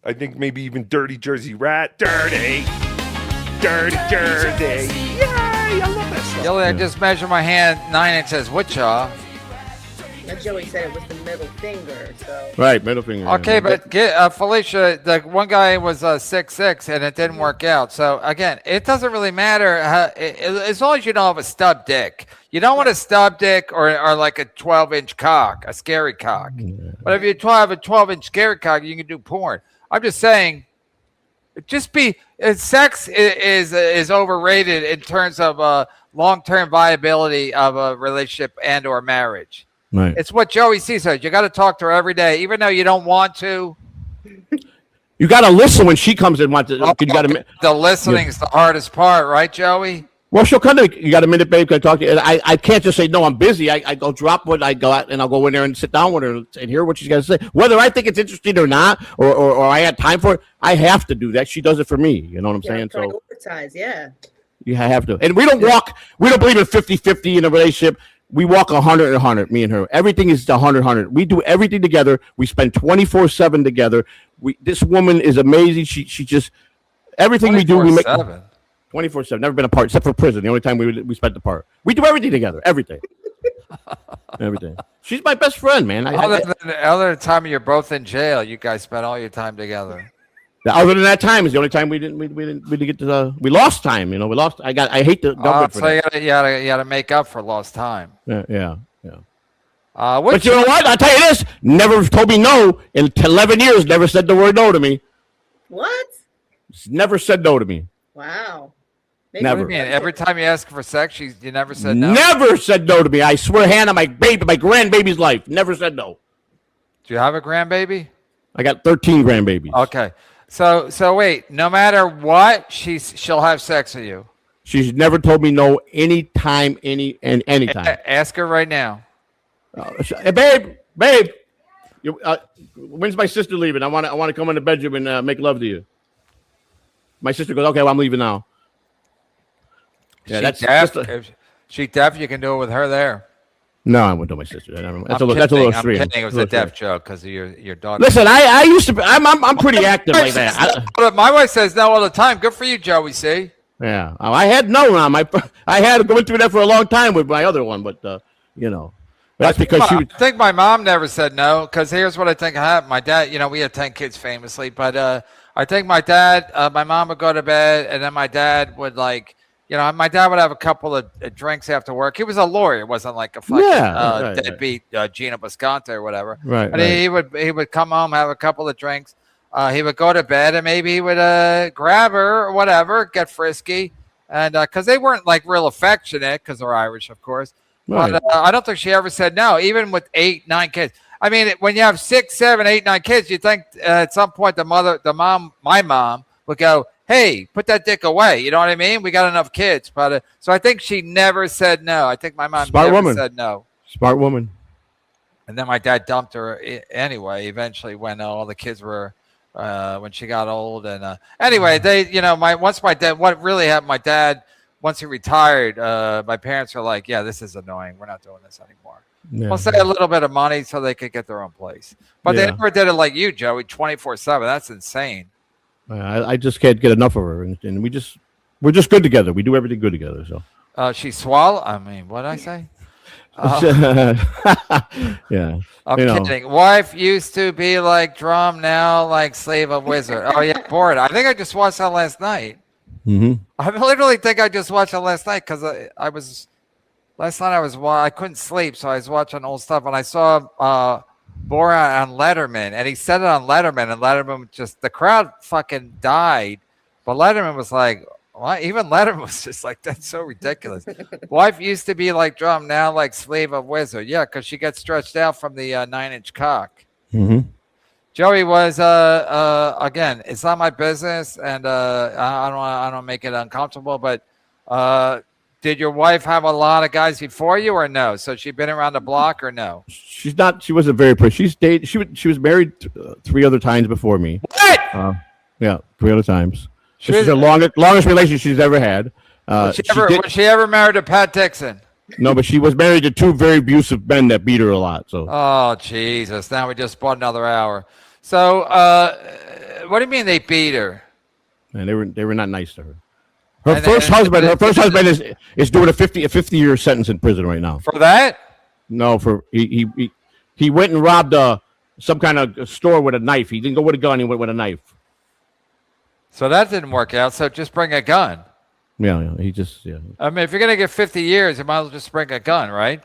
I think maybe even Dirty Jersey Rat. Dirty Jersey. Yay! I love that song. Joey, I just measured my hand 9 inches. What, y'all? Joey said it was the middle finger. So. Right, middle finger. Okay, but Felicia, the one guy was 6'6", and it didn't work out. So again, it doesn't really matter as long as you don't have a stub dick. You don't want a stub dick or like a 12-inch cock, a scary cock. Yeah. But if you have a 12-inch scary cock, you can do porn. I'm just saying, sex is overrated in terms of long-term viability of a relationship and or marriage. Right. It's what Joey C says. You got to talk to her every day, even though you don't want to. You got to listen when she comes in. The listening is the hardest part, right, Joey? Well, she'll come to you got a minute, babe? Can I talk to you? I can't just say, no, I'm busy. I go drop what I go out and I'll go in there and sit down with her and hear what she's got to say. Whether I think it's interesting or not, or I had time for it, I have to do that. She does it for me. You know what I'm saying? So, yeah. You have to. And we don't believe in 50-50 in a relationship. We walk 100 100, me and her. Everything is 100 100. We do everything together. We spend 24/7 together. This woman is amazing. She just everything we do we make 24/7. Never been apart except for prison. The only time we spent apart. We do everything together. Everything. Everything. She's my best friend, man. Other than the time you're both in jail, you guys spent all your time together. Other than that time is the only time we didn't get to we lost time. You know, we lost. I hate the government. So you gotta make up for lost time. Yeah. But you know what? I'll tell you this: never told me no in 11 years. Never said the word no to me. What? Never said no to me. Wow. Never. What do you mean? Every time you ask for sex, you never said no. Never said no to me. I swear, hand on my grandbaby's life. Never said no. Do you have a grandbaby? I got 13 grandbabies. Okay. So wait, no matter what, she'll have sex with you. She's never told me no anytime, anytime. Ask her right now. Hey, babe, when's my sister leaving? I want to come in the bedroom and make love to you. My sister goes, okay, well, I'm leaving now. Yeah, that's deaf. If she's deaf, you can do it with her there. No, I wouldn't do my sister. That's a little extreme. I'm kidding. It was a deaf joke because of your daughter. Listen, I used to. I'm pretty active like that. My wife says no all the time. Good for you, Joey. See? Yeah, I had no on my. I had going through that for a long time with my other one, but you know, that's because she. I think my mom never said no because here's what I think happened. My dad, we had 10 kids famously, but I think my mom would go to bed, and then my dad would my dad would have a couple of drinks after work. He was a lawyer. It wasn't like a fucking deadbeat Gina Bisconte or whatever. Right. And he would come home, have a couple of drinks. He would go to bed, and maybe he would grab her or whatever, get frisky. And because they weren't like real affectionate because they're Irish, of course. Right. But I don't think she ever said no, even with 8, 9 kids. I mean, when you have 6, 7, 8, 9 kids, you think at some point my mom would go, hey, put that dick away. You know what I mean? We got enough kids. But so I think she never said no. I think my mom said no. Smart woman. And then my dad dumped her anyway, eventually when all the kids were, when she got old. And anyway, what really happened, my dad, once he retired, my parents were like, yeah, this is annoying. We're not doing this anymore. Yeah. We'll say a little bit of money so they could get their own place. But they never did it like you, Joey, 24/7. That's insane. I just can't get enough of her, and we're just good together. We do everything good together. So she swallow. I mean, what did I say? Yeah, I'm kidding. Wife used to be like drum, now like slave of wizard. Oh yeah, bored. I think I just watched that last night. Mm-hmm. I literally think I just watched it last night because last night I couldn't sleep, so I was watching old stuff, and I saw Borat on Letterman, and he said it on Letterman, and Letterman the crowd fucking died, but Letterman was like, what? Even Letterman was just like, that's so ridiculous. Wife used to be like drum, now like slave of wizard. Yeah, because she gets stretched out from the 9-inch cock. Mm-hmm. Joey was again, it's not my business, and I don't make it uncomfortable, but did your wife have a lot of guys before you or no? So she'd been around the block or no? She's not. She wasn't very pretty. She was married 3 other times before me. What? Yeah, 3 other times. This is the longest relationship she's ever had. Was she ever married to Pat Dixon? No, but she was married to 2 very abusive men that beat her a lot. So. Oh Jesus! Now we just bought another hour. So, what do you mean they beat her? And they were not nice to her. Her And- first and- husband. Her first husband is doing a 50-year sentence in prison right now. For that? No, for he went and robbed some kind of store with a knife. He didn't go with a gun. He went with a knife. So that didn't work out. So just bring a gun. Yeah, he just I mean, if you're gonna get 50 years, you might as well just bring a gun, right?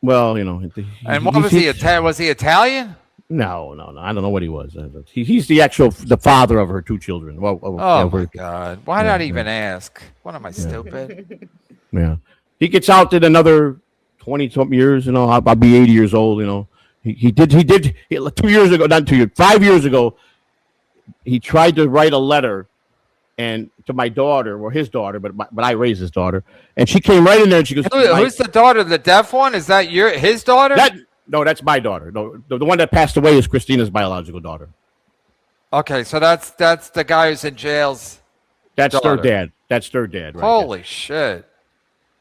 Well, And what was he? Was he Italian? No. I don't know what he was. He's the father of her two children. Well, Oh my God! Why not even ask? What am I stupid? Yeah, he gets out in another 20-something years. You know, I'll be 80 years old. You know, he did 2 years ago, not 2 years, 5 years ago. He tried to write a letter and to my daughter, or his daughter, but I raised his daughter, and she came right in there and she goes, Who's the daughter? The deaf one? Is that his daughter? No, that's my daughter. No, the one that passed away is Christina's biological daughter. Okay, so that's the guy who's in jail's. That's daughter. their dad. That's their dad. Right? Holy shit!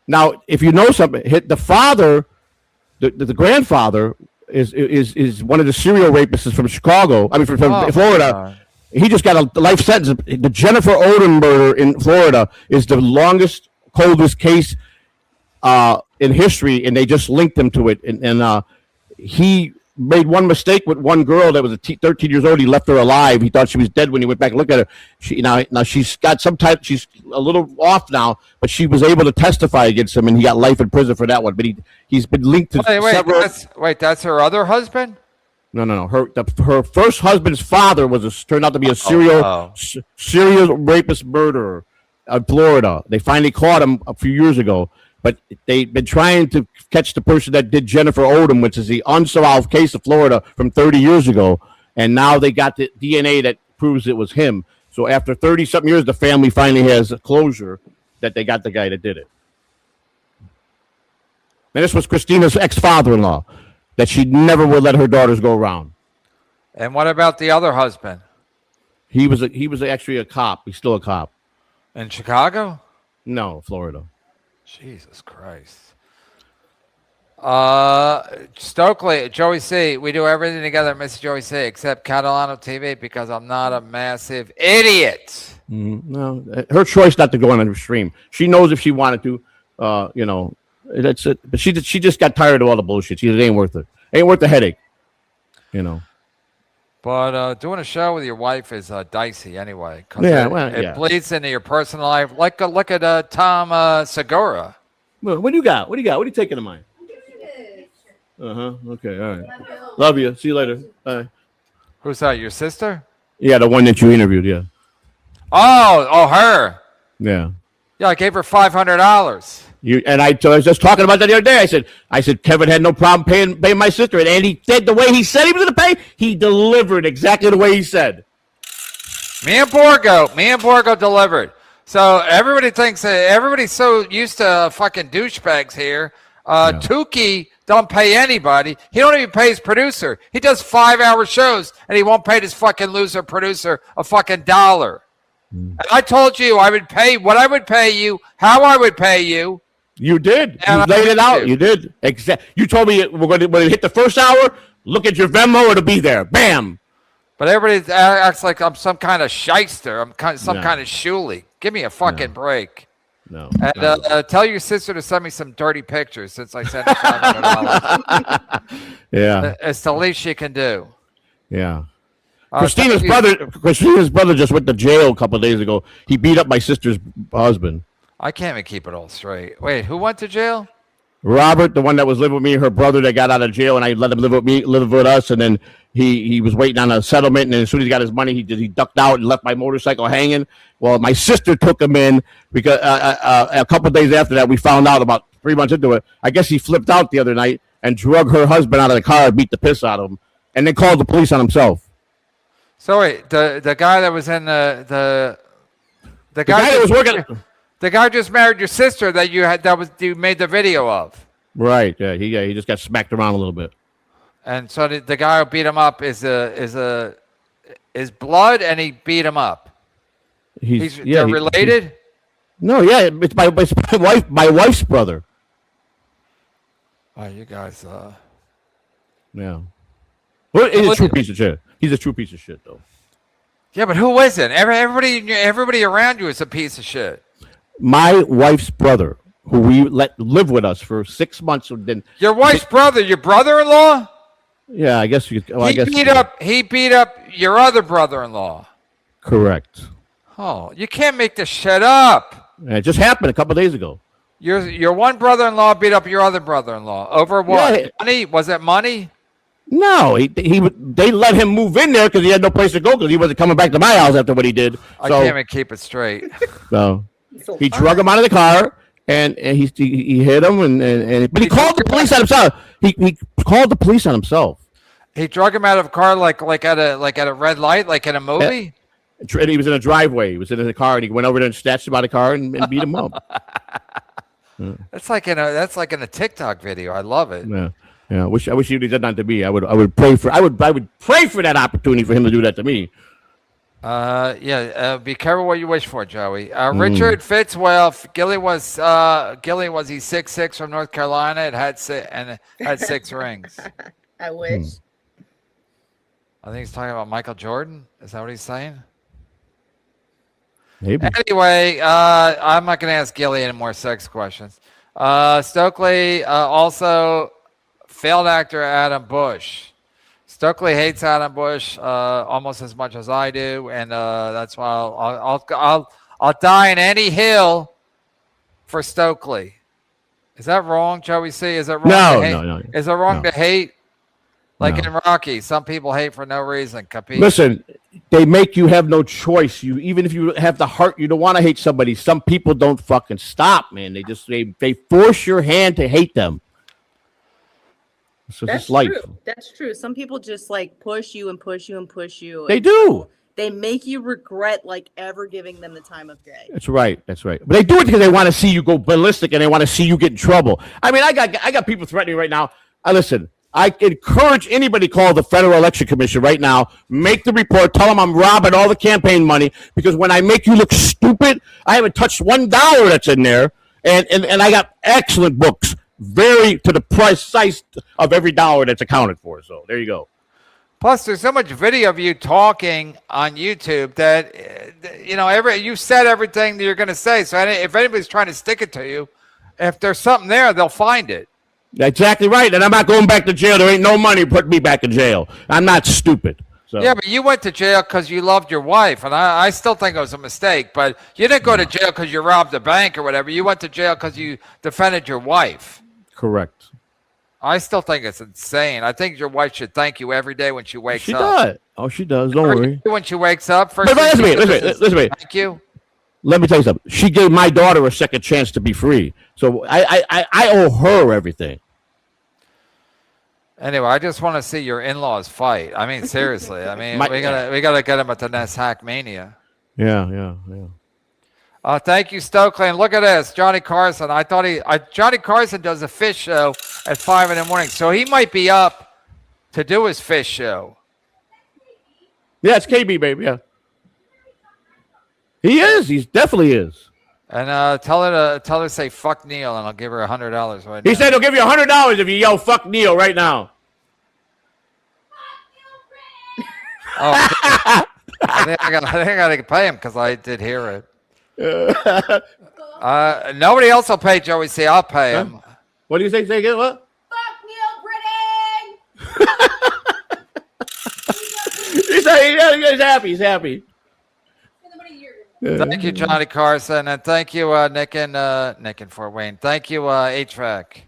Now, if you know something, the father, the grandfather is one of the serial rapists from Chicago. I mean, from Florida. He just got a life sentence. The Jennifer Odom murder in Florida is the longest, coldest case in history, and they just linked him to it. And he made one mistake with one girl that was 13 years old. He left her alive. He thought she was dead when he went back and looked at her. Now she's got she's a little off now, but she was able to testify against him, and he got life in prison for that one. But he's been linked to several. That's her other husband? No. Her first husband's father turned out to be a serial rapist murderer in Florida. They finally caught him a few years ago, but they've been trying to catch the person that did Jennifer Odom, which is the unsolved case of Florida from 30 years ago. And now they got the DNA that proves it was him. So after 30-something years, the family finally has a closure that they got the guy that did it. And this was Christina's ex-father-in-law, that she never would let her daughters go around. And what about the other husband? He was actually a cop. He's still a cop. In Chicago? No, Florida. Jesus Christ. Stokely, Joey C. We do everything together, Mr. Joey C. Except Catalano TV because I'm not a massive idiot. No, her choice not to go on the stream. She knows if she wanted to. You know, that's it. But she just got tired of all the bullshit. It ain't worth it. Ain't worth the headache. You know. But doing a show with your wife is dicey anyway. Yeah, it bleeds into your personal life. Look at Tom Segura. Well, what do you got? What are you taking to mine? Okay. All right. Love you. See you later. Bye. Who's that? Your sister? Yeah, the one that you interviewed. Yeah. Oh, her. Yeah. Yeah, I gave her $500. I was just talking about that the other day. I said Kevin had no problem paying my sister, and he did the way he said he was going to pay. He delivered exactly the way he said. Me and Borgo delivered. So everybody thinks everybody's so used to fucking douchebags here. Tukey don't pay anybody. He don't even pay his producer. He does 5-hour shows, and he won't pay his fucking loser producer a fucking dollar. And I told you I would pay what I would pay you, how I would pay you. You did. You laid it out. You did. You told me when it hit the first hour, look at your Venmo, it'll be there. Bam. But everybody acts like I'm some kind of shyster. I'm some kind of shooly. Give me a fucking break. No. And tell your sister to send me some dirty pictures since I sent her $500. Yeah. It's the least she can do. Yeah. Christina's brother just went to jail a couple of days ago. He beat up my sister's husband. I can't even keep it all straight. Wait, who went to jail? Robert, the one that was living with me, her brother that got out of jail, and I let him live with us, and then he was waiting on a settlement, and as soon as he got his money, he ducked out and left my motorcycle hanging. Well, my sister took him in because a couple of days after that, we found out about 3 months into it. I guess he flipped out the other night and drug her husband out of the car and beat the piss out of him, and then called the police on himself. So wait, the guy that was in the guy that was working. The guy just married your sister that you made the video of. Right. Yeah. He just got smacked around a little bit. And so the guy who beat him up is blood, and he beat him up. They're related. No. Yeah. It's my wife's brother. Oh, you guys. Yeah. Well, he's a true piece of shit. He's a true piece of shit, though. Yeah, but who isn't? Everybody around you is a piece of shit. My wife's brother, who we let live with us for 6 months, then your wife's brother, your brother-in-law. Yeah, I guess you could. Well, He beat up your other brother-in-law. Correct. Oh, you can't make this shit up. Yeah, it just happened a couple of days ago. Your one brother-in-law beat up your other brother-in-law over what? Yeah. Money? Was it money? No, they let him move in there because he had no place to go because he wasn't coming back to my house after what he did. I can't even keep it straight. So he drug him out of the car and he hit him but he called the police on himself. He called the police on himself. He drug him out of a car like at a red light, like in a movie. And he was in a driveway. He was in the car and he went over there and snatched him out of the car and beat him up. That's like in a TikTok video. I love it. Yeah. Yeah, I wish he did that to me. I would pray for that opportunity for him to do that to me. Be careful what you wish for, Joey. Richard Fitzwell, Gilly was he 6'6" from North Carolina. It had 6 rings. I wish. I think he's talking about Michael Jordan. Is that what he's saying? Maybe. Anyway, I'm not going to ask Gilly any more sex questions. Stokely also. Failed actor Adam Bush. Stokely hates Adam Bush almost as much as I do, and that's why I'll die in any hill for Stokely. Is that wrong, Joey C? Is it wrong? No. Is it wrong to hate? Like in Rocky, some people hate for no reason. Capisce? Listen, they make you have no choice. Even if you have the heart, you don't want to hate somebody. Some people don't fucking stop, man. They force your hand to hate them. So That's life. true. That's true. Some people just like push you and push you and push you. They do. They make you regret like ever giving them the time of day. That's right. But they do it because they want to see you go ballistic and they want to see you get in trouble. I mean, I got people threatening right now. Listen, I encourage anybody call the Federal Election Commission right now. Make the report. Tell them I'm robbing all the campaign money because when I make you look stupid, I haven't touched $1 that's in there, and I got excellent books. Very to the precise of every dollar that's accounted for. So there you go. Plus, there's so much video of you talking on YouTube that you said everything that you're going to say. So if anybody's trying to stick it to you, if there's something there, they'll find it. Exactly right. And I'm not going back to jail. There ain't no money put me back in jail. I'm not stupid. So. Yeah, but you went to jail because you loved your wife, and I still think it was a mistake. But you didn't go to jail because you robbed a bank or whatever. You went to jail because you defended your wife. Correct. I still think it's insane. I think your wife should thank you every day when she wakes up. She does. Oh, she does. Don't worry. When she wakes up, first. Listen. Thank you. Let me tell you something. She gave my daughter a second chance to be free, so I owe her everything. Anyway, I just want to see your in-laws fight. I mean, seriously. I mean, we gotta get them at the next Hack Mania. Yeah. Thank you, Stokely. And look at this, Johnny Carson. Johnny Carson does a fish show at 5 in the morning, so he might be up to do his fish show. Yeah, it's KB, baby. Yeah, he is. He definitely is. And tell her to say fuck Neil, and I'll give her $100 right now. He said he'll give you $100 if you yell fuck Neil right now. Oh, I think I gotta pay him because I did hear it. Nobody else will pay Joey C. I'll pay him. What do you say? Say again? What? Fuck Neil Britton! He's happy. He's happy. Thank you, Johnny Carson, and thank you, Nick in Fort Wayne. Thank you, HVAC.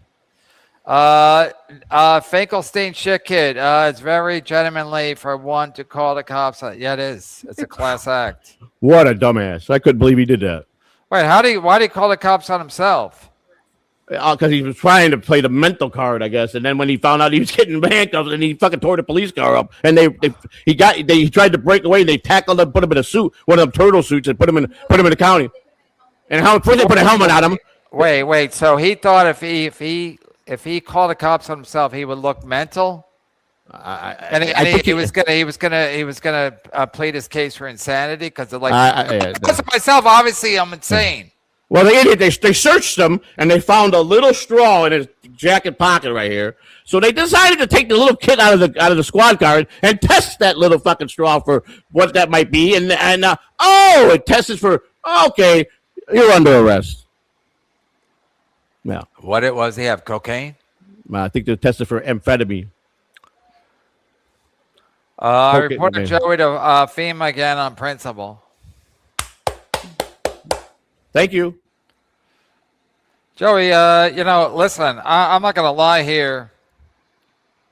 Finkelstein shit kid. It's very gentlemanly for one to call the cops. Yeah, it is. It's a class act. What a dumbass! I couldn't believe he did that. Wait, why did he call the cops on himself? Because he was trying to play the mental card, I guess. And then when he found out he was getting handcuffed, and he fucking tore the police car up, and he tried to break away. They tackled him, put him in a suit, one of them turtle suits, and put him in the county. And first they put a helmet on him. Wait. So he thought if he called the cops on himself, he would look mental. He was gonna plead his case for insanity because myself, obviously, I'm insane. Well, they searched him and they found a little straw in his jacket pocket right here. So they decided to take the little kid out of the squad car and test that little fucking straw for what that might be. And it tested for okay, you're under arrest. Yeah. What it was? He have cocaine? I think they tested for amphetamine. I reported Joey to FEMA again on principle. Thank you. Joey, listen, I'm not going to lie here.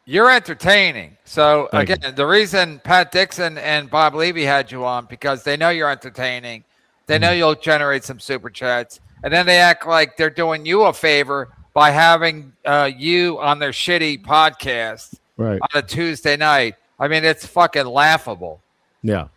You're entertaining. So, again, the reason Pat Dixon and Bob Levy had you on, because they know you're entertaining. They know you'll generate some super chats. And then they act like they're doing you a favor by having you on their shitty podcast on a Tuesday night. I mean, it's fucking laughable. Yeah.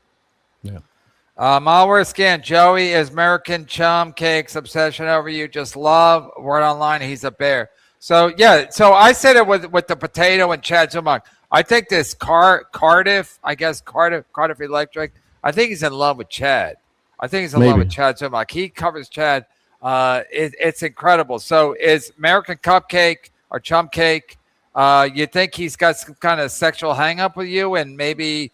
Malware scan. Joey is American Chum Cake's obsession over you. Just love. Word online. He's a bear. So, yeah. So I said it with the potato and Chad Zumach. I think this Cardiff Electric, I think he's in love with Chad. I think he's in love with Chad Zumach. He covers Chad. It's incredible. So is American Cupcake or Chum Cake, you think he's got some kind of sexual hang up with you and maybe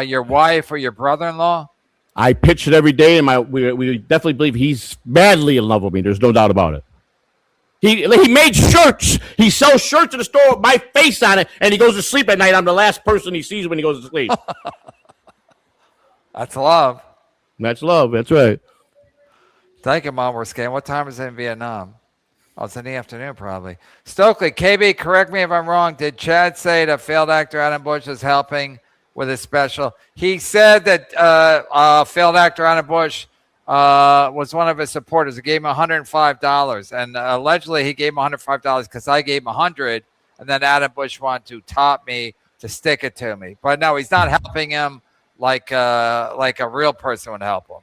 your wife or your brother-in-law? I pitch it every day, and we definitely believe he's madly in love with me. There's no doubt about it. He made shirts. He sells shirts in the store with my face on it, and he goes to sleep at night. I'm the last person he sees when he goes to sleep. That's love. That's love. That's right. Thank you, Mom. We're scanning. What time is it in Vietnam? Oh, it's in the afternoon, probably. Stokely, KB, correct me if I'm wrong. Did Chad say that failed actor Adam Bush is helping with his special? He said that failed actor Adam Bush was one of his supporters. He gave him $105, and allegedly he gave him $105 because I gave him $100, and then Adam Bush wanted to top me to stick it to me. But no, he's not helping him like a real person would help him.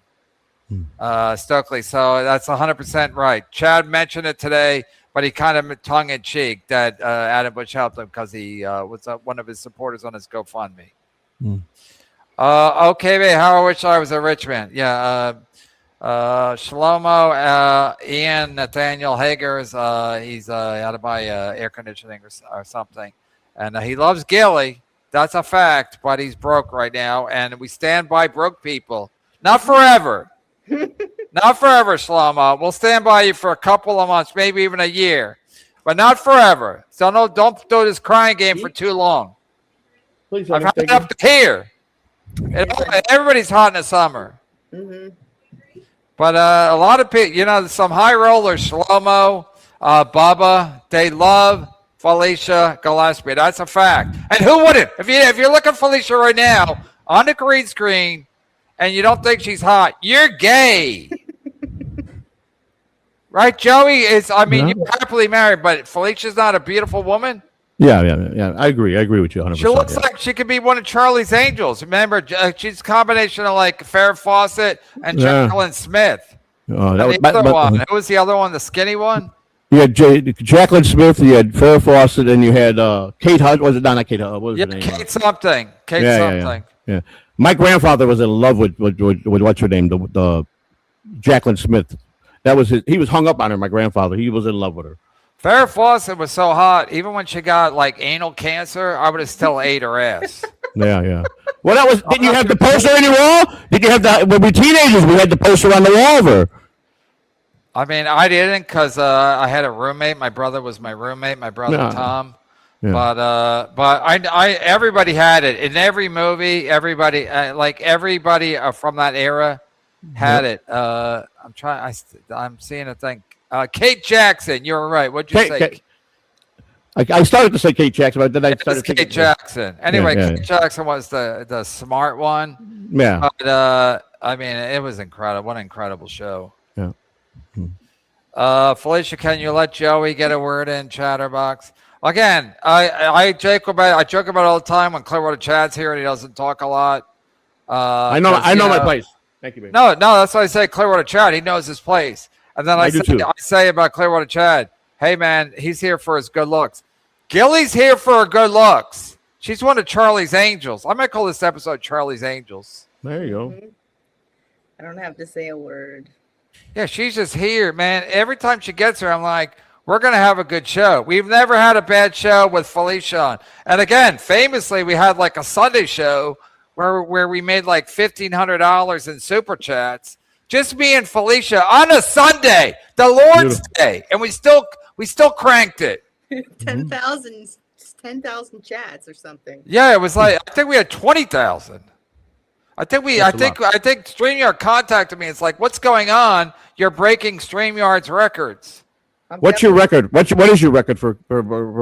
Stokely, so that's 100% right. Chad mentioned it today, but he kind of tongue-in-cheek that Adam Bush helped him because he was one of his supporters on his GoFundMe. Okay, how I wish I was a rich man. Yeah, Shlomo, Ian, Nathaniel Hagers, he's had to buy air conditioning or something. And he loves Gilly. That's a fact, but he's broke right now. And we stand by broke people. Not forever. Not forever, Shlomo. We'll stand by you for a couple of months, maybe even a year. But not forever. So don't do this crying game for too long. Please, I've had it up to here. Everybody's hot in the summer. But a lot of people, some high rollers, Shlomo, Bubba, they love Felicia Gillespie. That's a fact. And who wouldn't? If you're looking at Felicia right now on the green screen and you don't think she's hot, you're gay. Right, Joey? You're happily married, but Felicia's not a beautiful woman? Yeah. I agree with you 100%. She looks like she could be one of Charlie's Angels. Remember, she's a combination of like Farrah Fawcett and Jacqueline Smith. Oh, Who was the other one? The skinny one? You had Jacqueline Smith, you had Farrah Fawcett, and you had Kate Hunt. Was it not Kate Hunt? What was her name? Kate something. Kate something. Yeah. My grandfather was in love with what's her name? The Jacqueline Smith. That was he was hung up on her. My grandfather. He was in love with her. Farrah Fawcett was so hot. Even when she got like anal cancer, I would have still ate her ass. Yeah. Well, that was. Didn't you have the poster on your wall? Did you have that? When we were teenagers, we had the poster on the wall of her. I mean, I didn't because I had a roommate. My brother was my roommate. My brother Tom. Yeah. But I everybody had it in every movie. Everybody from that era had it. I'm seeing a thing. Kate Jackson, you were right. What'd you say? I started to say Kate Jackson, but then I started thinking Kate Jackson. Anyway, Kate Jackson was the smart one. Yeah. But it was incredible. What an incredible show. Yeah. Felicia, can you let Joey get a word in, Chatterbox? Again, I joke about it all the time when Clearwater Chad's here and he doesn't talk a lot. I know my place. Thank you, baby. No, that's why I say Clearwater Chad. He knows his place. And then I say about Clearwater Chad, hey, man, he's here for his good looks. Gilly's here for her good looks. She's one of Charlie's Angels. I might call this episode Charlie's Angels. There you go. I don't have to say a word. Yeah, she's just here, man. Every time she gets here, I'm like, we're going to have a good show. We've never had a bad show with Felicia on. And again, famously, we had like a Sunday show where we made like $1,500 in super chats. Just me and Felicia on a Sunday, the Lord's Day. And we still cranked it. 10,000 chats or something. Yeah, it was like, I think we had 20,000. I think StreamYard contacted me. It's like, what's going on? You're breaking StreamYard's records. What's your record? What is your record for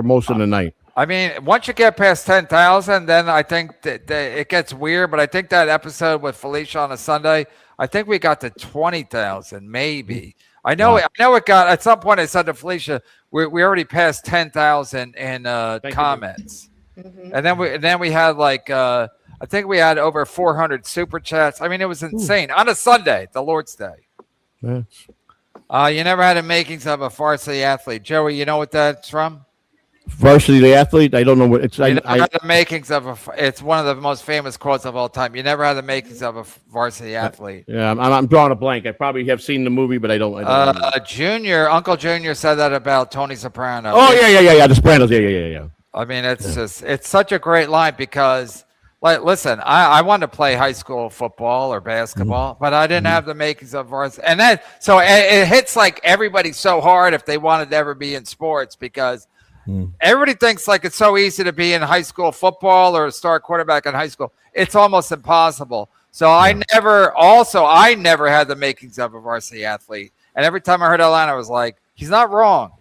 most of the night? I mean, once you get past 10,000, then I think that it gets weird. But I think that episode with Felicia on a Sunday, I think we got to 20,000, maybe. I know it got at some point. I said to Felicia, we already passed 10,000 in comments, and then we had like I think we had over 400 super chats. I mean, it was insane on a Sunday, the Lord's Day. Yeah. You never had the makings of a varsity athlete, Joey. You know what that's from? Varsity the athlete? I don't know what it's. You never had the makings of it's one of the most famous quotes of all time. You never had the makings of a varsity athlete. Yeah, I'm drawing a blank. I probably have seen the movie, but I don't. Uncle Junior said that about Tony Soprano. Oh yeah. The Sopranos. Yeah. I mean, it's such a great line because, like, listen, I wanted to play high school football or basketball, but I didn't have the makings of varsity. And then, so it hits like everybody so hard if they wanted to ever be in sports because everybody thinks like it's so easy to be in high school football or start quarterback in high school. It's almost impossible. So I never had the makings of a varsity athlete. And every time I heard that line, I was like, he's not wrong.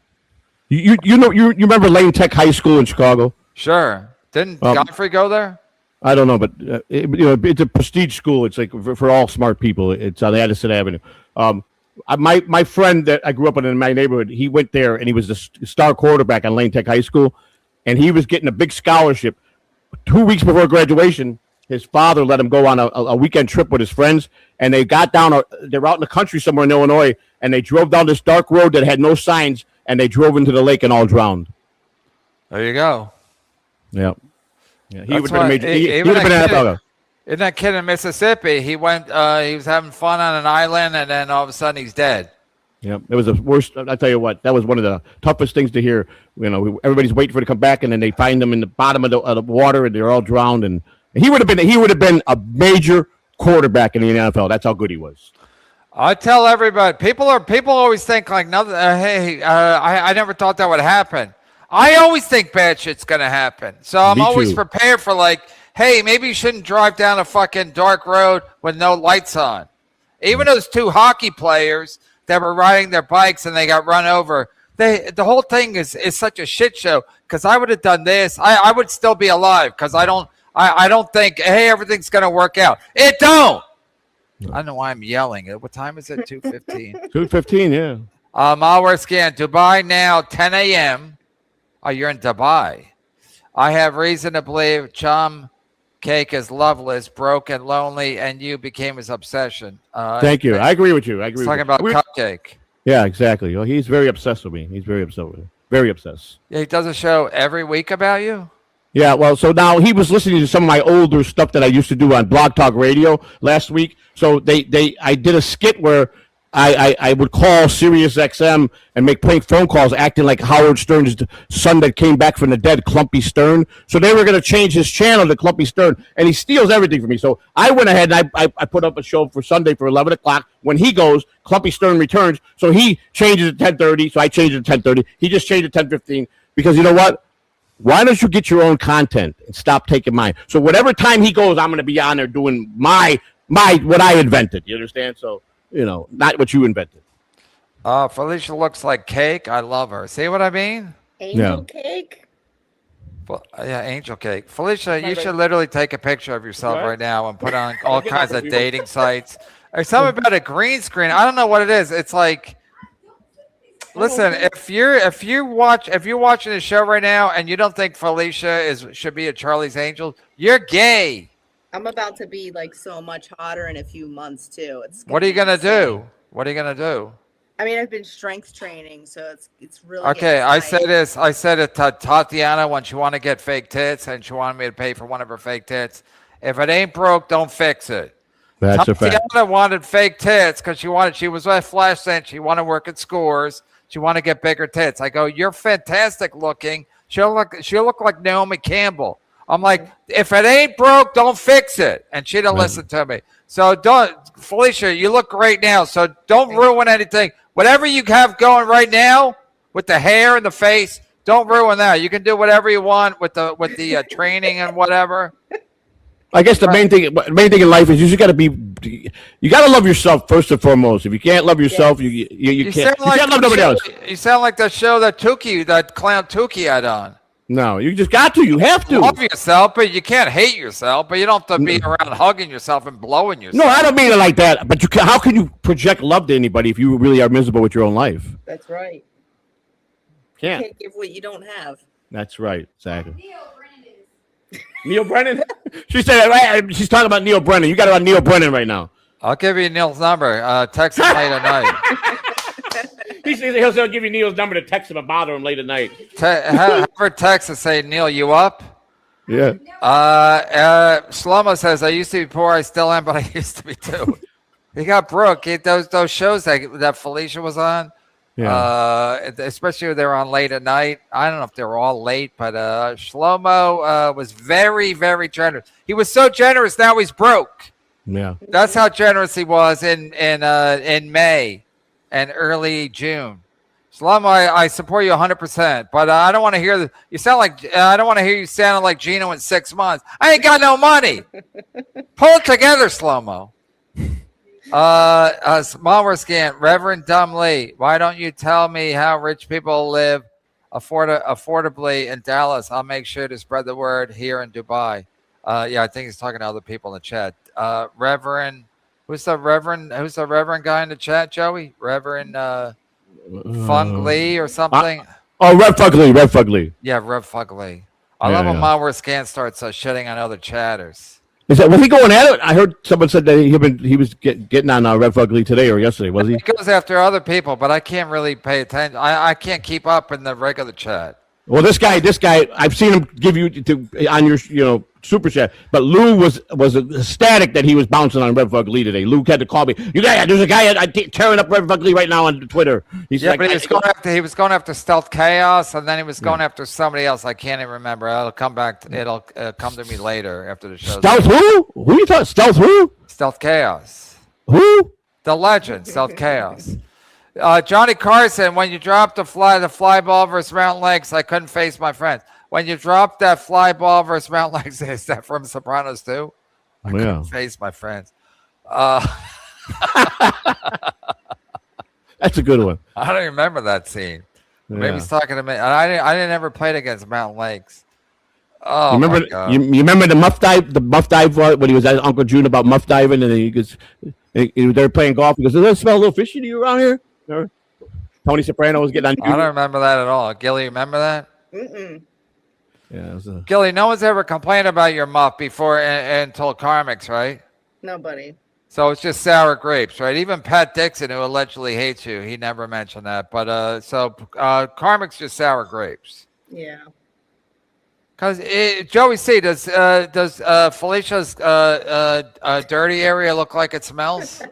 You remember Lane Tech High School in Chicago? Sure. Didn't Godfrey go there? I don't know, but it's a prestige school. It's like for all smart people. It's on Addison Avenue. My friend that I grew up in my neighborhood, he went there and he was the star quarterback on Lane Tech High School, and he was getting a big scholarship. 2 weeks before graduation, his father let him go on a weekend trip with his friends, and they got down. They were out in the country somewhere in Illinois, and they drove down this dark road that had no signs, and they drove into the lake and all drowned. There you go. Yeah. He would have been a major. He would have been an NFL. Isn't that kid in Mississippi? He went. He was having fun on an island, and then all of a sudden he's dead. Yeah, it was the worst. I tell you what, that was one of the toughest things to hear. Everybody's waiting for it to come back, and then they find them in the bottom of the water, and they're all drowned. And he would have been a major quarterback in the NFL. That's how good he was. I tell everybody. People always think like nothing. I never thought that would happen. I always think bad shit's gonna happen. So I'm always prepared for like, hey, maybe you shouldn't drive down a fucking dark road with no lights on. Even those two hockey players that were riding their bikes and they got run over. The whole thing is such a shit show. Because I would have done this, I would still be alive. Because I don't think, hey, everything's gonna work out. It don't. I don't know why I'm yelling. What time is it? 2:15. 2:15. Yeah. Malware scan. Dubai now 10 a.m. Oh, you're in Dubai. I have reason to believe Chum Cake is loveless, broken, lonely, and you became his obsession. Thank you. I agree with you. I agree. Talking about Cupcake. Yeah, exactly. Well, he's very obsessed with me. He's very upset with me. Very obsessed. Yeah, he does a show every week about you? Yeah, well, so now he was listening to some of my older stuff that I used to do on Blog Talk Radio last week. So I did a skit where I would call Sirius XM and make prank phone calls acting like Howard Stern's son that came back from the dead, Clumpy Stern. So they were going to change his channel to Clumpy Stern, and he steals everything from me. So I went ahead and I put up a show for Sunday for 11 o'clock. When he goes, Clumpy Stern returns. So he changes it to 10:30. So I changed it to 10:30. He just changed it to 10:15 because you know what? Why don't you get your own content and stop taking mine? So whatever time he goes, I'm going to be on there doing my what I invented. You understand? So, not what you invented. Felicia looks like cake. I love her. See what I mean? Angel cake? Well, yeah, angel cake. Felicia, you should literally take a picture of yourself right now and put on all kinds of dating sites. There's something about a green screen. I don't know what it is. It's like, listen, if you're watching the show right now and you don't think Felicia should be a Charlie's Angel, you're gay. I'm about to be like so much hotter in a few months too. What are you gonna do? What are you gonna do? I mean, I've been strength training, so it's really okay. I said it to Tatiana when she wanted to get fake tits, and she wanted me to pay for one of her fake tits. If it ain't broke, don't fix it. That's a fact. Tatiana wanted fake tits because she was a flash sent. She wanted to work at Scores. She wanted to get bigger tits. I go, you're fantastic looking. She'll look like Naomi Campbell. I'm like, if it ain't broke, don't fix it. And she didn't listen to me. So Felicia, you look great now. So don't ruin anything. Whatever you have going right now with the hair and the face, don't ruin that. You can do whatever you want with the training and whatever. I guess the main thing in life is you got to love yourself first and foremost. If you can't love yourself, you can't love nobody else. You sound like the show that clown Tukey had on. No, you just got to. You have to love yourself, but you can't hate yourself. But you don't have to be around hugging yourself and blowing yourself. No, I don't mean it like that. But how can you project love to anybody if you really are miserable with your own life? That's right. Can't. You can't give what you don't have. That's right. Exactly. Neil Brennan? She said right. She's talking about Neil Brennan. You got it on Neil Brennan right now. I'll give you Neil's number. Text him late at night. He'll give you Neil's number to text him and bother him late at night. Have her text and say, Neil, you up? Yeah. Shlomo says, I used to be poor. I still am, but I used to be too. He got broke. Those shows that Felicia was on. Yeah. Especially when they were on late at night. I don't know if they were all late, but Shlomo was very, very generous. He was so generous. Now he's broke. Yeah. That's how generous he was in May and early June. Shlomo, I support you 100%, but I don't want to hear you sound like I don't want to hear you sounding like Gino in 6 months. I ain't got no money. Pull it together, Shlomo. Malware scan, Reverend Dumley. Why don't you tell me how rich people live affordably in Dallas? I'll make sure to spread the word here in Dubai. Yeah, I think he's talking to other people in the chat. Reverend, who's the Reverend guy in the chat, Joey? Reverend Fung Lee or something? Rev Fugly. Yeah, Rev Fugly. I love when Malware scan starts shitting on other chatters. Was he going at it? I heard someone said that he was getting on Red Fugly today or yesterday. Was he? He goes after other people, but I can't really pay attention. I can't keep up in the regular chat. Well, this guy, I've seen him give you on your super chat. But Lou was ecstatic that he was bouncing on Red Fugly today. Lou had to call me. There's a guy tearing up Red Fugly right now on Twitter. He's like, but he was going after Stealth Chaos, and then he was going after somebody else. I can't even remember. It'll come back. It'll come to me later after the show. Stealth who? Who are you talking? Stealth who? Stealth Chaos. Who? The legend, Stealth Chaos. Johnny Carson, when you dropped the fly ball versus Mountain Lakes, I couldn't face my friends. When you dropped that fly ball versus Mountain Lakes, is that from Sopranos too? I couldn't face my friends. That's a good one. I don't remember that scene. Yeah. Maybe he's talking to me. I didn't ever play against Mountain Lakes. Oh, you remember the muff dive? The muff dive when he was at Uncle June about muff diving, and he goes, they're playing golf. He goes, does it smell a little fishy to you around here? Tony Soprano was getting on. I don't remember that at all. Gilly, remember that? Mm-mm. Yeah, Gilly, no one's ever complained about your muff before until Karmic's, right? Nobody. So it's just sour grapes, right? Even Pat Dixon, who allegedly hates you, he never mentioned that. But Karmic's just sour grapes. Yeah. Because Joey C, does Felicia's dirty area look like it smells?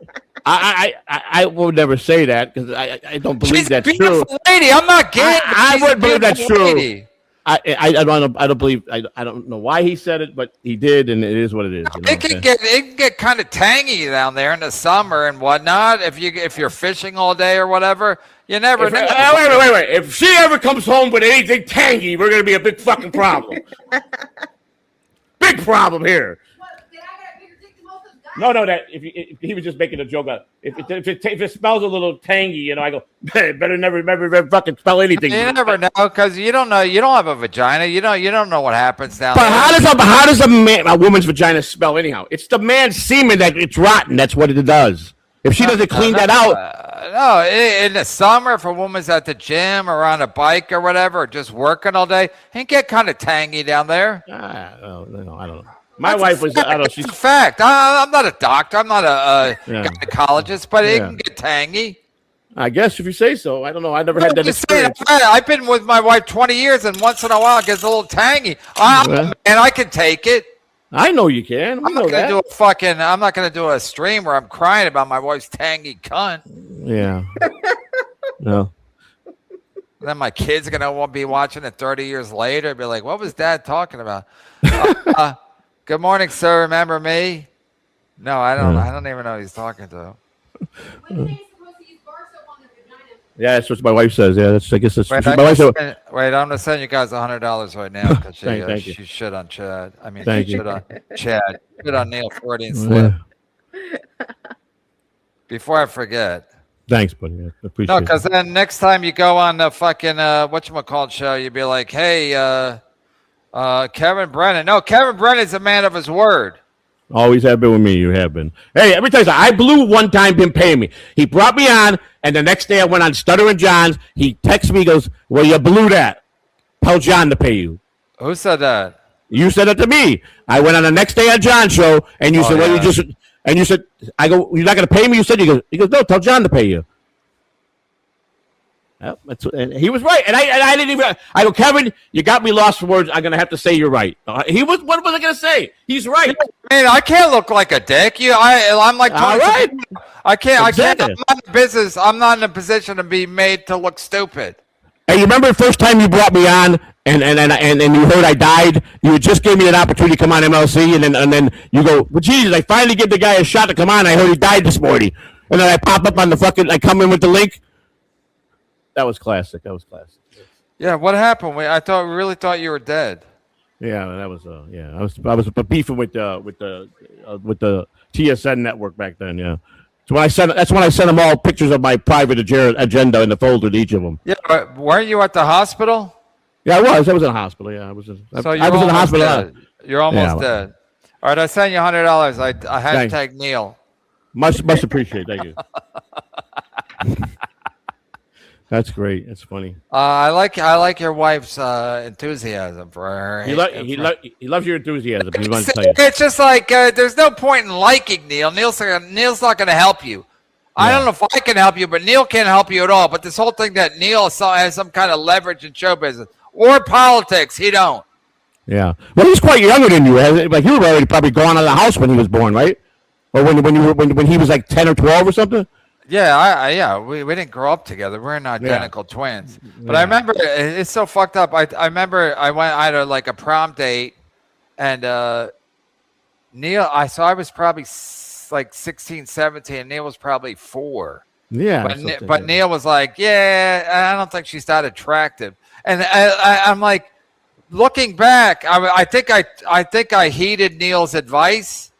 I would never say that because I don't believe that's true. She's a beautiful lady. I'm not gay. I wouldn't believe that's true. Lady. I don't believe. I don't know why he said it, but he did, and it is what it is. It can get kind of tangy down there in the summer and whatnot. If you're fishing all day or whatever, you never know. Wait. If she ever comes home with anything tangy, we're gonna be a big fucking problem. Big problem here. No, that if he was just making a joke about if it smells a little tangy, I go, better never fucking smell anything. You never know because you don't know. You don't have a vagina. You don't know what happens down there. But how does a woman's vagina smell anyhow? It's the man's semen that it's rotten. That's what it does. If she doesn't clean that out. No, in the summer, if a woman's at the gym or on a bike or whatever, or just working all day, it can get kind of tangy down there. I don't know. My wife was. I don't know. She's a fact. I'm not a doctor. I'm not a gynecologist, but it can get tangy. I guess if you say so. I don't know. I never had that experience. I've been with my wife 20 years, and once in a while it gets a little tangy. And I can take it. I know you can. We I'm know not that. I'm not gonna do a stream where I'm crying about my wife's tangy cunt. Yeah. No. Then my kids are gonna be watching it 30 years later. Be like, what was Dad talking about? Good morning, sir. Remember me? No, I don't. I don't even know who he's talking to. Yeah, that's what my wife says. Yeah, that's. I guess that's. Wait, my wife said, wait, I'm gonna send you guys $100 right now because Thank you. she shit on Chad. I mean, Thank she you. shit on Chad. Shit on Neil Freudian slip. Before I forget. Thanks, buddy. I appreciate No, it. because then next time you go on the fucking whatchamacallit show, you'd be like, hey, Kevin Brennan. No, Kevin Brennan's a man of his word. Always have been with me. You have been. Hey, every time I blew one time, didn't pay me. He brought me on, and the next day I went on Stuttering John's. He texts me, goes, "Well, you blew that. Tell John to pay you." Who said that? You said it to me. I went on the next day on John's show, and you said, "Well, you just," and you said, "I go, you're not going to pay me." You said, he goes, "No, tell John to pay you." Yep, and he was right, and I didn't even. I go, Kevin, you got me lost for words. I'm gonna have to say you're right. He was. What was I gonna say? He's right. Man, I can't look like a dick. I'm like, all right. I can't. Exactly. I'm not in business. I'm not in a position to be made to look stupid. Hey, you remember the first time you brought me on, and you heard I died? You just gave me an opportunity to come on MLC, and then you go, well, Jesus, I finally give the guy a shot to come on. I heard he died this morning, and then I pop up on the fucking. I come in with the link. That was classic. Yeah, what happened? We really thought you were dead. Yeah, that was I was beefing with the TSN network back then. Yeah, that's when I sent them all pictures of my private agenda in the folder to each of them. Yeah, but weren't you at the hospital? Yeah, I was. I was in a hospital. Yeah, I was. I was in the hospital. Dead. You're almost dead. All right, I sent you $100. I hashtag Neil. Much appreciated. Thank you. That's great. That's funny. I like your wife's enthusiasm for her. He loves your enthusiasm. He wants to tell you. It's just like there's no point in liking Neil. Neil's not going to help you. I don't know if I can help you, but Neil can't help you at all. But this whole thing that Neil has some kind of leverage in show business or politics, he don't. Yeah. Well, he's quite younger than you. Like you were already probably gone out of the house when he was born, right? Or when he was like 10 or 12 or something. Yeah, we didn't grow up together. We're not identical twins. But I remember it's so fucked up. I remember I had a prom date, and Neil. I was probably like 16, 17. And Neil was probably 4. Yeah, but Neil was like, I don't think she's that attractive. And I'm like, looking back, I think I heeded Neil's advice.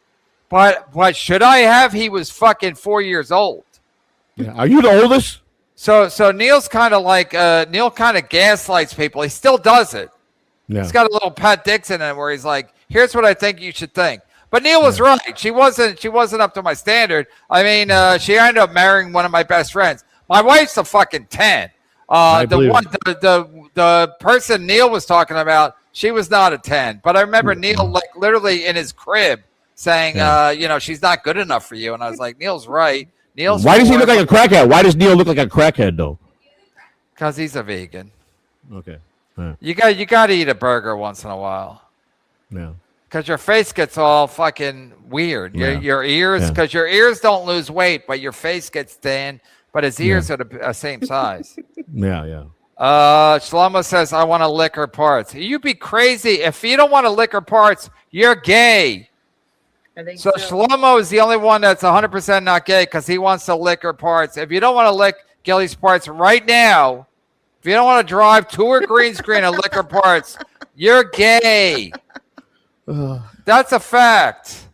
But what should I have? He was fucking 4 years old. Yeah. Are you the oldest? So Neil's kind of like Neil kind of gaslights people. He still does it. Yeah. He's got a little Pat Dixon in it where he's like, "Here's what I think you should think." But Neil was right. She wasn't up to my standard. I mean, she ended up marrying one of my best friends. My wife's a fucking 10. The person Neil was talking about, she was not a 10. But I remember Neil like literally in his crib saying, she's not good enough for you. And I was like, Neil's right. Why does he look like a crackhead? Why does Neil look like a crackhead though? Because he's a vegan. Okay. Right. You got to eat a burger once in a while. Yeah. Because your face gets all fucking weird. Your ears, because your ears don't lose weight, but your face gets thin. But his ears are the same size. Yeah. Shlomo says, "I want to lick her parts." You'd be crazy if you don't want to lick her parts. You're gay. I think so Shlomo is the only one that's 100% not gay because he wants to lick her parts. If you don't want to lick Gilly's parts right now, if you don't want to drive to her green screen and lick her parts, you're gay. That's a fact.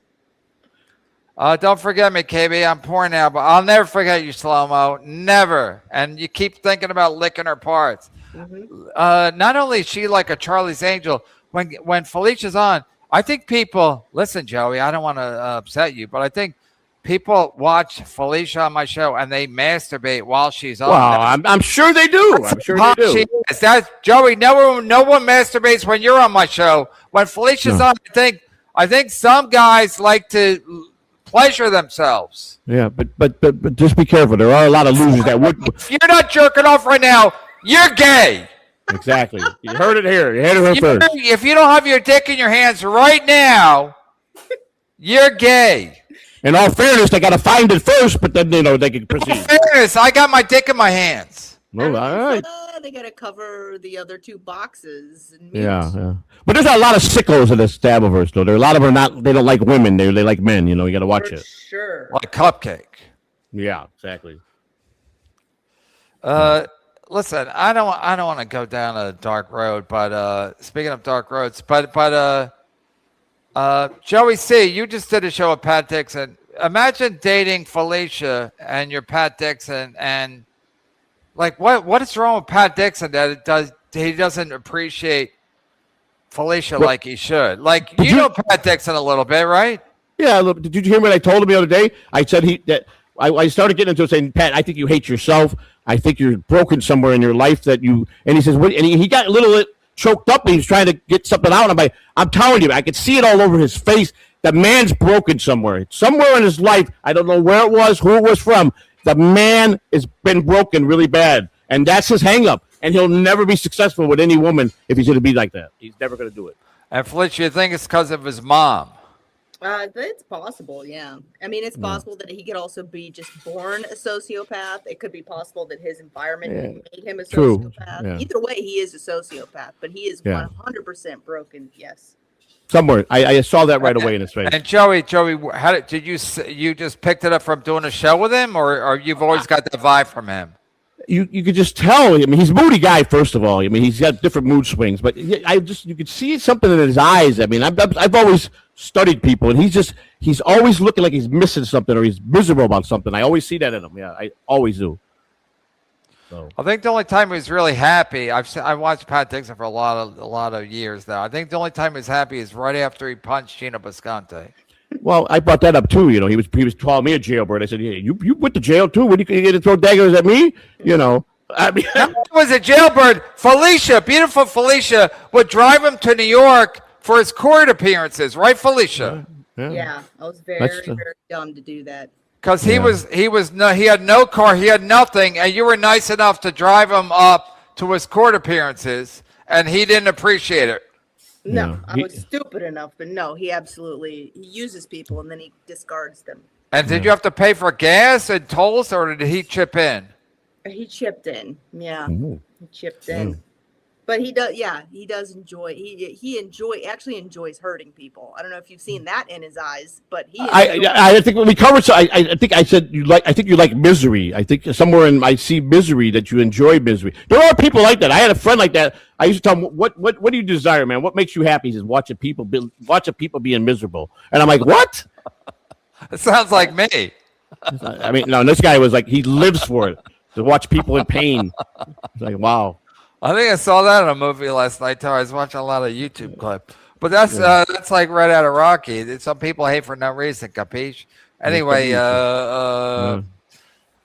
Don't forget me, KB. I'm poor now, but I'll never forget you, Shlomo. Never. And you keep thinking about licking her parts. Mm-hmm. Not only is she like a Charlie's Angel, when Felicia's on, I think people, listen, Joey, I don't want to upset you, but I think people watch Felicia on my show and they masturbate while she's on. Well, I'm sure they do. I'm sure they do. That's Joey. No one masturbates when you're on my show. When Felicia's on, I think some guys like to pleasure themselves. Yeah, but just be careful. There are a lot of losers that would. If you're not jerking off right now, you're gay. Exactly. You heard it here. You heard it first. If you don't have your dick in your hands right now, You're gay. In all fairness, they got to find it first, but then they can In proceed. fairness, I got my dick in my hands. Well, all right. They got to cover the other 2 boxes. And Yeah. But there's a lot of sickos in this Dabbleverse, though. There are a lot of them they don't like women. They like men. You got to watch For it. sure. Like Cupcake. Yeah, exactly. Listen, I don't want to go down a dark road, but speaking of dark roads, but Joey C, you just did a show with Pat Dixon. Imagine dating Felicia and your Pat Dixon, and like what is wrong with Pat Dixon that he doesn't appreciate Felicia like he should? Like you know Pat Dixon a little bit, right? Yeah. Look, did you hear what I told him the other day? I said I started getting into it saying, Pat, I think you hate yourself. I think you're broken somewhere in your life and he says, what? And he got a little choked up. And he was trying to get something out. And I'm telling you, I could see it all over his face. The man's broken somewhere in his life. I don't know where it was, who it was from. The man has been broken really bad. And that's his hang up. And he'll never be successful with any woman if he's going to be like that. He's never going to do it. And Felicia, you think it's because of his mom? It's possible, yeah. I mean, it's possible that he could also be just born a sociopath. It could be possible that his environment made him a sociopath. Yeah. Either way, he is a sociopath, but he is 100% broken, yes. Somewhere. I saw that right away in his face. And Joey, how did you just picked it up from doing a show with him, or you've always got that vibe from him? You could just tell. I mean, he's a moody guy. First of all, I mean, he's got different mood swings, but you could see something in his eyes. I mean, I've always studied people, and he's always looking like he's missing something or he's miserable about something. I always see that in him. Yeah, I always do. So. I think the only time he was really happy, I watched Pat Dixon for a lot of years now. I think the only time he was happy is right after he punched Gino Bisconte. Well, I brought that up too. He was calling me a jailbird. I said, "Yeah, you went to jail too. What are you going to throw daggers at me?" I mean, that was a jailbird. Felicia, beautiful Felicia, would drive him to New York for his court appearances, right, Felicia? Yeah, I was very dumb to do that. Because he had no car, he had nothing, and you were nice enough to drive him up to his court appearances, and he didn't appreciate it. No, I was stupid enough, but no, he uses people and then he discards them. And did you have to pay for gas and tolls, or did he chip in? He chipped in, yeah. He chipped in. But he does enjoy. He actually enjoys hurting people. I don't know if you've seen that in his eyes, but I think when we covered, so I think I said I think you like misery. I think somewhere I see misery, that you enjoy misery. There are people like that. I had a friend like that. I used to tell him, what do you desire, man? What makes you happy? He says, watching people being miserable. And I'm like, what? It sounds like me. I mean, no, this guy was like, he lives for it, to watch people in pain. It's like, wow. I think I saw that in a movie last night too. I was watching a lot of YouTube clips, but that's like right out of Rocky. Some people hate for no reason, capiche? Anyway,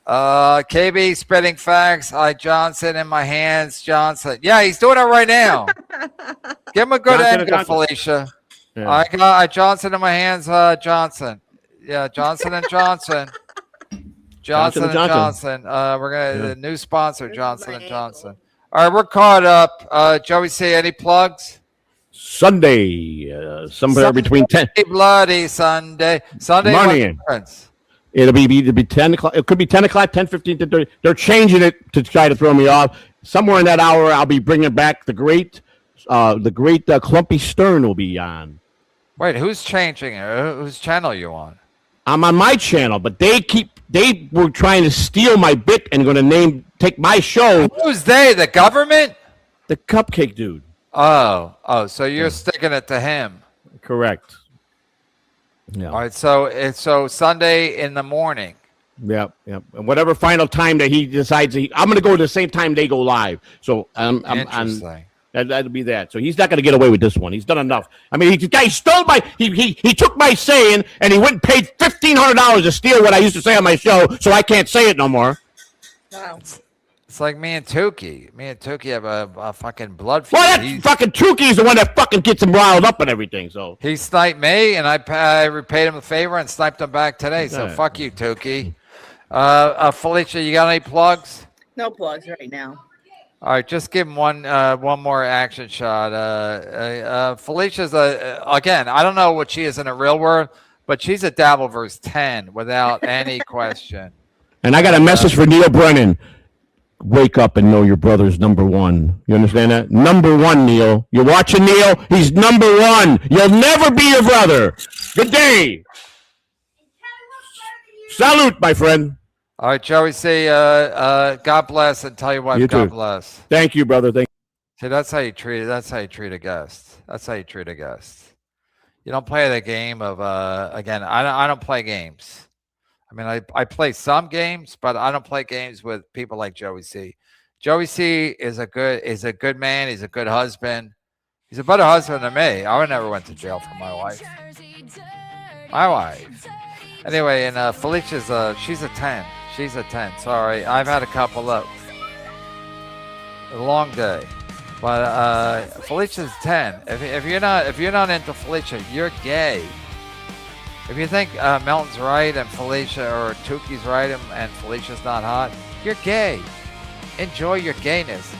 KB spitting facts. Johnson in my hands. Johnson, yeah, he's doing it right now. Give him a good angle, Felicia. Yeah. I got Johnson in my hands. Johnson, yeah, Johnson and Johnson. Johnson and Johnson. We're gonna the new sponsor, Johnson and Johnson. All right, we're caught up. Joey, say any plugs? Sunday, somewhere between 10. Bloody Sunday. Money. It'll be 10 o'clock. It could be 10 o'clock, 10:15 to 30. They're changing it to try to throw me off. Somewhere in that hour, I'll be bringing back the great Clumpy Stern will be on. Wait, who's changing it? Whose channel are you on? I'm on my channel, but they were trying to steal my bit and going to take my show. Who's they? The government? The Cupcake dude. Oh, so you're sticking it to him. Correct. Yeah. All right, so Sunday in the morning. Yep. And whatever final time that he decides, I'm going to go to the same time they go live. So Interesting. That'll be that. So he's not going to get away with this one. He's done enough. I mean, he stole he took my saying and he went and paid $1,500 to steal what I used to say on my show, so I can't say it no more. Wow. It's like me and Tukey. Me and Tukey have a fucking blood feud. Well, that fucking Tukey is the one that fucking gets him riled up and everything. So he sniped me, and I repaid him a favor and sniped him back today. So fuck you, Tukey. Felicia, you got any plugs? No plugs right now. All right, just give him one more action shot. Felicia's again, I don't know what she is in the real world, but she's a Dabbleverse 10 without any question. And I got a message for Neil Brennan. Wake up and know your brother's number one. You understand that? Number one, Neil. You're watching Neil? He's number one. You'll never be your brother. Good day. Salute, my friend. All right, Joey, say God bless and tell your wife You God too. bless. Thank you, brother. Thank See, that's how you treat it. That's how you treat a guest. That's how you treat a guest. You don't play the game of again, I don't play games. I mean, I play some games, but I don't play games with people like Joey C. Joey C is a good man. He's a good husband. He's a better husband than me. I never went to jail for my wife. My wife. Anyway, and Felicia's she's a 10. She's a 10. Sorry, I've had a couple of a long day, but Felicia's 10. If you're not into Felicia, you're gay. If you think Melton's right and Felicia or Tuki's right and Felicia's not hot, you're gay. Enjoy your gayness.